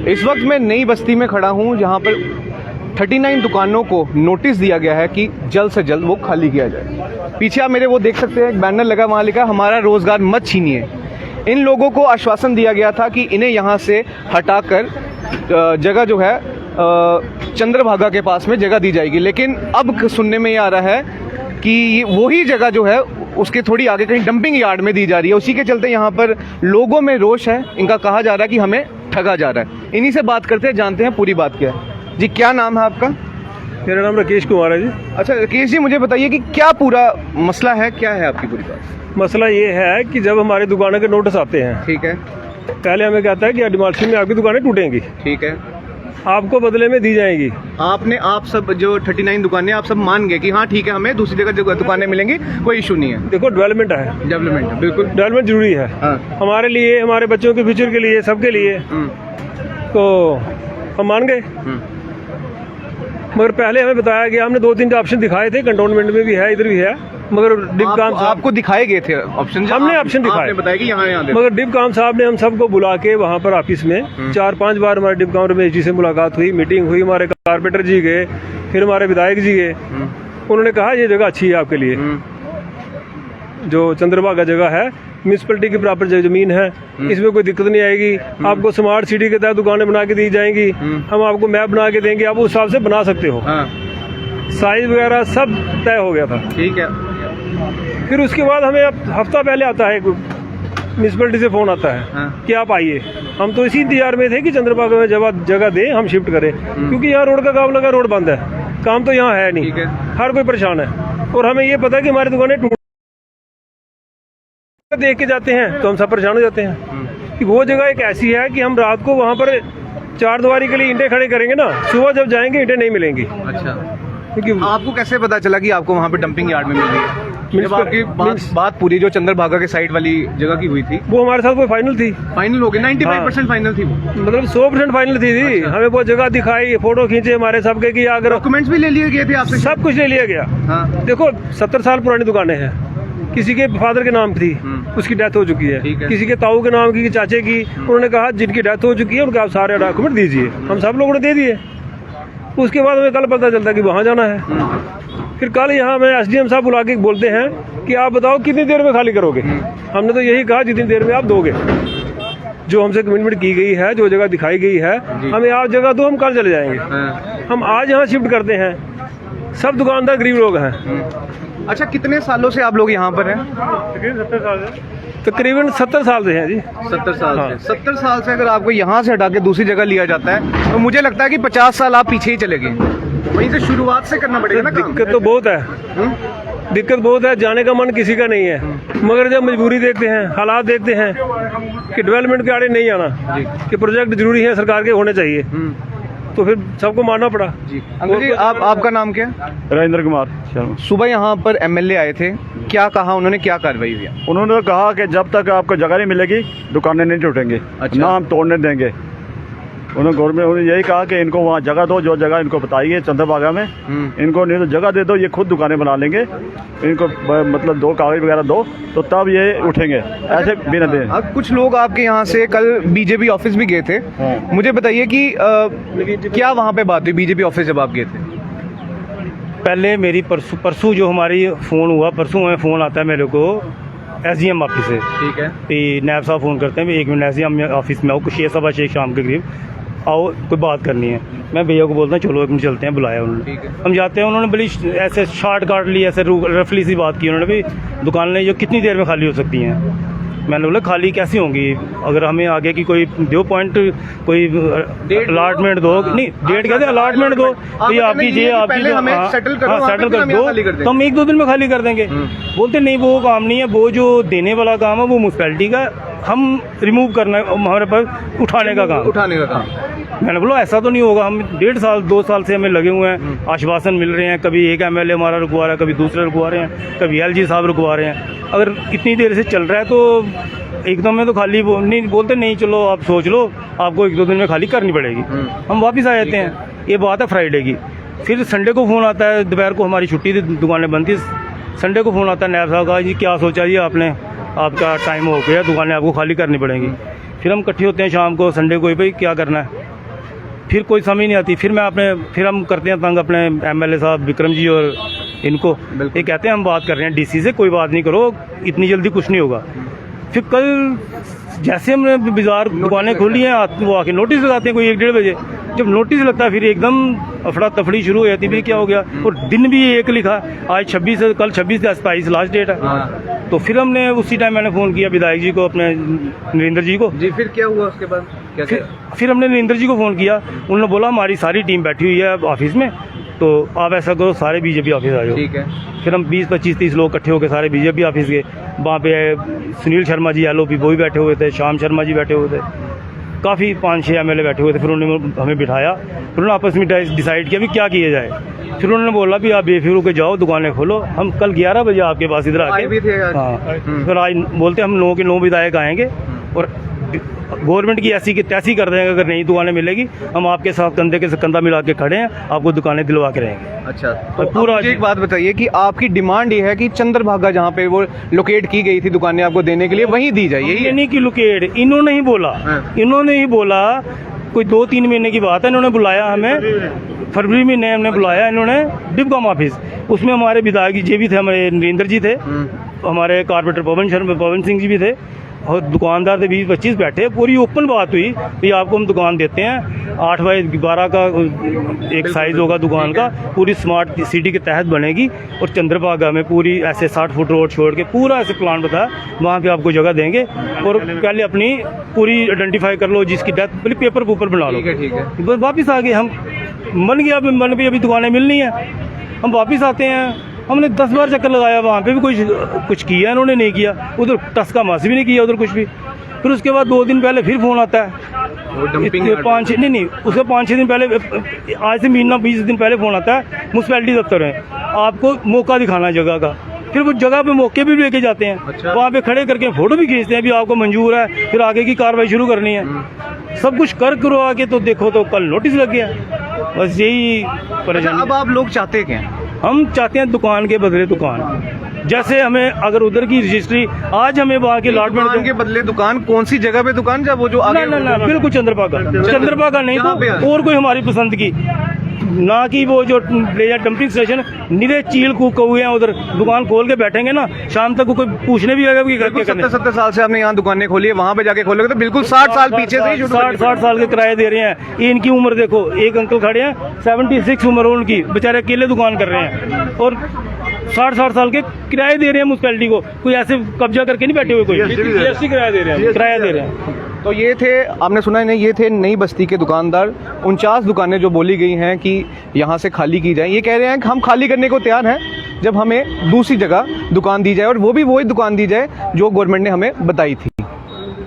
इस वक्त मैं नई बस्ती में खड़ा हूँ जहाँ पर 39 दुकानों को नोटिस दिया गया है कि जल्द से जल्द वो खाली किया जाए। पीछे आप मेरे वो देख सकते हैं, एक बैनर लगा, वहाँ लिखा हमारा रोजगार मत छीनिए। इन लोगों को आश्वासन दिया गया था कि इन्हें यहाँ से हटाकर जगह जो है चंद्रभागा के पास में जगह दी जाएगी, लेकिन अब सुनने में ये आ रहा है कि वही जगह जो है उसके थोड़ी आगे कहीं डंपिंग यार्ड में दी जा रही है। उसी के चलते यहाँ पर लोगों में रोष है, इनका कहा जा रहा है कि हमें ठगा जा रहा है। इन्हीं से बात करते हैं, जानते हैं पूरी बात क्या है। जी क्या नाम है आपका? मेरा नाम राकेश कुमार है जी। अच्छा राकेश जी, मुझे बताइए कि क्या पूरा मसला है, क्या है आपकी पूरी बात? मसला ये है कि जब हमारी दुकानों के नोटिस आते हैं, ठीक है, पहले हमें कहता है कि डिमार्शन में आपकी दुकानें टूटेंगी, ठीक है, आपको बदले में दी जाएंगी। आप सब जो 39 दुकानें आप सब मान गए कि हाँ ठीक है, हमें दूसरी जगह दुकानें मिलेंगी, कोई इशू नहीं है। देखो डेवलपमेंट है, डेवलपमेंट है, बिल्कुल डेवलपमेंट जरूरी है। हाँ। हमारे लिए, हमारे बच्चों के फ्यूचर के लिए, सबके लिए, तो हम मान गए। मगर पहले हमें बताया गया, हमने 2-3 ऑप्शन दिखाए थे, कंटोनमेंट में भी है, इधर भी है, मगर डिप काम आपको दिखाए गए थे ऑप्शन? हमने ऑप्शन दिखाए, आपने बताया कि यहाँ मगर डिप काम साहब ने हम सबको बुला के वहाँ पर ऑफिस में 4-5 बार हमारे डिप काम रमेश जी से मुलाकात हुई, मीटिंग हुई, हमारे कारपेंटर जी गए, फिर हमारे विधायक जी गए। उन्होंने कहा ये जगह अच्छी है आपके लिए, जो चंद्रभागा जगह है, म्यूनसिपलिटी की प्रॉपर जमीन है, इसमें कोई दिक्कत नहीं आएगी। आपको स्मार्ट सिटी के तहत दुकानें बना के दी जाएंगी, हम आपको मैप बना के देंगे, आप उस हिसाब से बना सकते हो। साइज वगैरह सब तय हो गया था, ठीक है। फिर उसके बाद हमें अब हफ्ता पहले आता है म्यूनसिपलिटी से फोन आता है कि आप आइए। हम तो इसी इंतजार में थे कि चंद्रभागा में जगह दें, हम शिफ्ट करें, क्योंकि यहाँ रोड का काम लगा, रोड बंद है, काम तो यहाँ है नहीं, हर कोई परेशान है। और हमें ये पता है कि हमारी दुकानें टूट देख के जाते हैं तो हम सब परेशान हो जाते हैं कि वो जगह एक ऐसी है कि हम रात को वहाँ पर 4 दीवारी के लिए ईंटें खड़े करेंगे ना, सुबह जब जाएंगे ईंटें नहीं मिलेंगी। अच्छा, क्योंकि आपको कैसे पता चला कि आपको वहाँ पे डंपिंग यार्ड में मिल रही है? जब आपकी बात पूरी जो चंद्रभागा के साइड वाली जगह की हुई थी, वो हमारे साथ कोई फाइनल थी, फाइनल हो गई, 95% फाइनल थी, मतलब 100% फाइनल थी। अच्छा। हमें वो जगह दिखाई, फोटो खींचे हमारे सबके कि अगर डॉक्यूमेंट्स भी ले लिए गए थे आपसे, सब कुछ ले लिया गया। हाँ। देखो 70 साल पुरानी दुकानें हैं, किसी के फादर के नाम थी, उसकी डेथ हो चुकी है, किसी के ताऊ के नाम की, चाचे की, उन्होंने कहा जिनकी डेथ हो चुकी है उनके आप सारे डॉक्यूमेंट दीजिए, हम सब लोगों ने दे दिए। उसके बाद हमें कल पता चलता कि वहाँ जाना है। फिर कल यहाँ हमें SDM साहब बुला के बोलते हैं कि आप बताओ कितनी देर में खाली करोगे। हमने तो यही कहा जितनी देर में आप दोगे, जो हमसे कमिटमेंट की गई है, जो जगह दिखाई गई है, हमें आप जगह दो, हम कल चले जाएंगे। हम आज यहाँ शिफ्ट करते हैं, सब दुकानदार गरीब लोग हैं। अच्छा, कितने सालों से आप लोग यहाँ पर हैं? तकरीबन 70 साल से हैं जी। 70 साल से। 70 साल से अगर आपको यहाँ से हटा के दूसरी जगह लिया जाता है तो मुझे लगता है कि 50 साल आप पीछे ही चले गए। वहीं से शुरुआत से करना पड़ेगा ना। दिक्कत तो बहुत है, दिक्कत बहुत है, जाने का मन किसी का नहीं है, मगर जब मजबूरी देखते हैं, हालात देखते हैं कि डेवलपमेंट के आड़े नहीं आना, कि प्रोजेक्ट जरूरी है, सरकार के होने चाहिए, तो फिर सबको मानना पड़ा। जी अंकल जी, आपका नाम क्या है? राजेंद्र कुमार शर्मा। सुबह यहाँ पर MLA आए थे, क्या कहा उन्होंने, क्या कार्रवाई हुई? उन्होंने तो कहा कि जब तक आपको जगह नहीं मिलेगी दुकानें नहीं टूटेंगी। अच्छा। ना हम तोड़ने देंगे। उन्होंने गवर्नमेंट उन्होंने यही कहा कि इनको वहाँ जगह दो, जो जगह इनको बताई है चंद्रभागा में, इनको नहीं तो जगह दे दो, ये खुद दुकानें बना लेंगे, इनको मतलब 2 कागज वगैरह दो तो तब ये उठेंगे, ऐसे बिना दे। अब कुछ लोग आपके यहाँ से कल BJP ऑफिस भी गए थे। मुझे बताइए कि क्या वहाँ पे बात हुई BJP ऑफिस जब आप गए थे? पहले मेरी परसों जो हमारी फ़ोन हुआ, परसों में फ़ोन आता है मेरे को SDM ऑफिस से, ठीक है, नायब साहब फ़ोन करते हैं, 1 मिनट SDM ऑफिस में आओ, 6-6:15 शाम के करीब आओ, कोई बात करनी है। मैं भैया को बोलता हूँ चलो 1 मिनट चलते हैं, बुलाया उन्होंने, हम जाते हैं। उन्होंने बड़ी ऐसे शॉर्ट काट ली, ऐसे रफली सी बात की उन्होंने भी, दुकानें जो कितनी देर में खाली हो सकती हैं। मैंने बोला खाली कैसी होंगी, अगर हमें आगे की कोई दो पॉइंट, कोई अलॉटमेंट दो, नहीं डेट कहते अलॉटमेंट दो, तो ये आपकी सेटल कर दो तो हम 1-2 दिन में खाली कर देंगे। बोलते नहीं वो काम नहीं है, वो जो देने वाला काम है वो म्यूनसिपैलिटी का, हम रिमूव करना है, हमारे पास उठाने का काम। मैंने बोला ऐसा तो नहीं होगा, हम 1.5 साल 2 साल से हमें लगे हुए हैं, आश्वासन मिल रहे हैं, कभी एक MLA हमारा रुकवा रहा है, कभी दूसरे रुकवा रहे हैं, कभी LG साहब रुकवा रहे हैं। अगर इतनी देर से चल रहा है तो एकदम में तो खाली नहीं बोलते, नहीं चलो आप सोच लो, आपको 1-2 दिन में खाली करनी पड़ेगी। हम वापस आ जाते हैं। ये बात है फ्राइडे की। फिर संडे को फ़ोन आता है, दोपहर को हमारी छुट्टी थी, दुकानें बंद थी, संडे को फ़ोन आता है नायब साहब का, जी क्या सोचा जी आपने, आपका टाइम हो गया, दुकानें आपको खाली करनी पड़ेंगी। फिर हम इकट्ठे होते हैं शाम को संडे को, भाई क्या करना है, फिर कोई समझ नहीं आती। फिर हम करते हैं तंग अपने एमएलए साहब विक्रम जी और इनको, ये कहते हैं हम बात कर रहे हैं डीसी से, कोई बात नहीं करो, इतनी जल्दी कुछ नहीं होगा। फिर कल जैसे हमने बाजार दुकानें खोली हैं, वो आके नोटिस लगाते हैं कोई 1-1:30 बजे। जब नोटिस लगता है फिर एकदम अफड़ा तफड़ी शुरू हो जाती है, फिर क्या हो गया। और दिन भी एक लिखा, आज 26 है, कल 26 से 27 लास्ट डेट है। तो फिर हमने उसी टाइम मैंने फ़ोन किया विधायक जी को, अपने नरेंद्र जी को। जी फिर क्या हुआ उसके बाद? फिर हमने नरेंद्र जी को फ़ोन किया, उन्होंने बोला हमारी सारी टीम बैठी हुई है ऑफिस में, तो आप ऐसा करो सारे बीजेपी ऑफिस आ जाओ। ठीक है। फिर हम 20-25-30 लोग इकट्ठे होकर सारे बीजेपी ऑफिस गए। वहाँ पे सुनील शर्मा जी LOP वो भी बैठे हुए थे, श्याम शर्मा जी बैठे हुए थे, काफ़ी 5-6 MLA बैठे हुए थे। फिर उन्होंने हमें बिठाया, फिर उन्होंने आपस में डिसाइड किया भी क्या किया जाए। फिर उन्होंने बोला भी आप बेफिक्र होकर जाओ, दुकानें खोलो। हम कल 11 बजे आपके पास इधर आए भी थे आज। हाँ, फिर आज बोलते हम 9 के 9 विधायक आएंगे और गवर्नमेंट की ऐसी की तैसी कर देंगे, अगर नई दुकानें मिलेगी हम आपके साथ कंधे के कंधा मिला के खड़े हैं, आपको दुकानें दिलवा के रहेंगे। अच्छा, तो पूरा एक बात बताइए कि आपकी डिमांड ये है कि चंद्रभागा जहाँ पे वो लोकेट की गई थी दुकानें आपको देने के लिए, वहीं दी जाए, यही ये नहीं कि लोकेट इन्होंने ही बोला, इन्होंने ही बोला। कोई 2-3 महीने की बात है, इन्होंने बुलाया हमें, फरवरी महीने हमने बुलाया इन्होंने डिपकॉम ऑफिस। उसमें हमारे विधायक जी भी थे, हमारे नरेंद्र जी थे, हमारे कारपोरेटर पवन सिंह जी भी थे, और दुकानदार थे 20-25 बैठे। पूरी ओपन बात हुई कि आपको हम दुकान देते हैं, 8x12 का एक साइज़ होगा दुकान का, पूरी स्मार्ट सिटी के तहत बनेगी, और चंद्रभागा में पूरी ऐसे 60 फुट रोड छोड़ के पूरा ऐसे प्लान बताया, वहाँ पे आपको जगह देंगे। और पहले अपनी पूरी आइडेंटिफाई कर लो, जिसकी डेथ पहले पेपर बना लो। ठीक है। बस वापस आ गए हम, मन भी अभी दुकानें मिलनी है, हम वापस आते हैं। हमने 10 बार चक्कर लगाया, वहाँ पे भी कुछ किया इन्होंने नहीं किया, उधर टस्का मासी भी नहीं किया उधर कुछ भी। फिर उसके बाद 2 दिन पहले फिर फ़ोन आता है, 5-6 नहीं उसके 5-6 दिन पहले, आज से महीना 20 दिन पहले फ़ोन आता है म्यूनसिपैलिटी दफ्तर में, आपको मौका दिखाना है जगह का। फिर वो जगह पे मौके भी लेके जाते हैं। अच्छा। वहाँ पे खड़े करके फ़ोटो भी खींचते हैं, भी आपको मंजूर है, फिर आगे की कार्रवाई शुरू करनी है। सब कुछ करो आगे, तो देखो तो कल नोटिस लग गया। बस यही परेशानी। अब आप लोग चाहते क्या हैं? हम चाहते हैं दुकान के बदले दुकान, जैसे हमें अगर उधर की रजिस्ट्री, आज हमें वहाँ के अलॉटमेंट के बदले दुकान, कौन सी जगह पे दुकान? जब वो जो आगे ना बिल्कुल चंद्रभागा नहीं, तो और कोई हमारी पसंद की ना, कि वो जो डंपिंग स्टेशन निरे चील कौए हैं उधर, दुकान खोल के बैठेंगे ना, शाम तक कोई पूछने भी आएगा कि 70 साल से आपने यहाँ दुकानें खोली है, वहाँ पे जाके खोलोगे तो बिल्कुल 60 साल पीछे से ही 60 साल के किराए दे रहे हैं। इनकी उम्र देखो, एक अंकल खड़े हैं 76 उम्र उनकी, बेचारे अकेले दुकान कर रहे हैं, और 60 साल के किराए दे रहे हैं म्यूनसिपैलिटी को। कोई ऐसे कब्जा करके नहीं बैठे हुए, कोई किराया दे रहे हैं। तो ये थे, आपने सुना है नहीं, ये थे नई बस्ती के दुकानदार। 49 दुकानें जो बोली गई हैं कि यहाँ से खाली की जाए, ये कह रहे हैं कि हम खाली करने को तैयार हैं जब हमें दूसरी जगह दुकान दी जाए, और वो भी वही दुकान दी जाए जो गवर्नमेंट ने हमें बताई थी।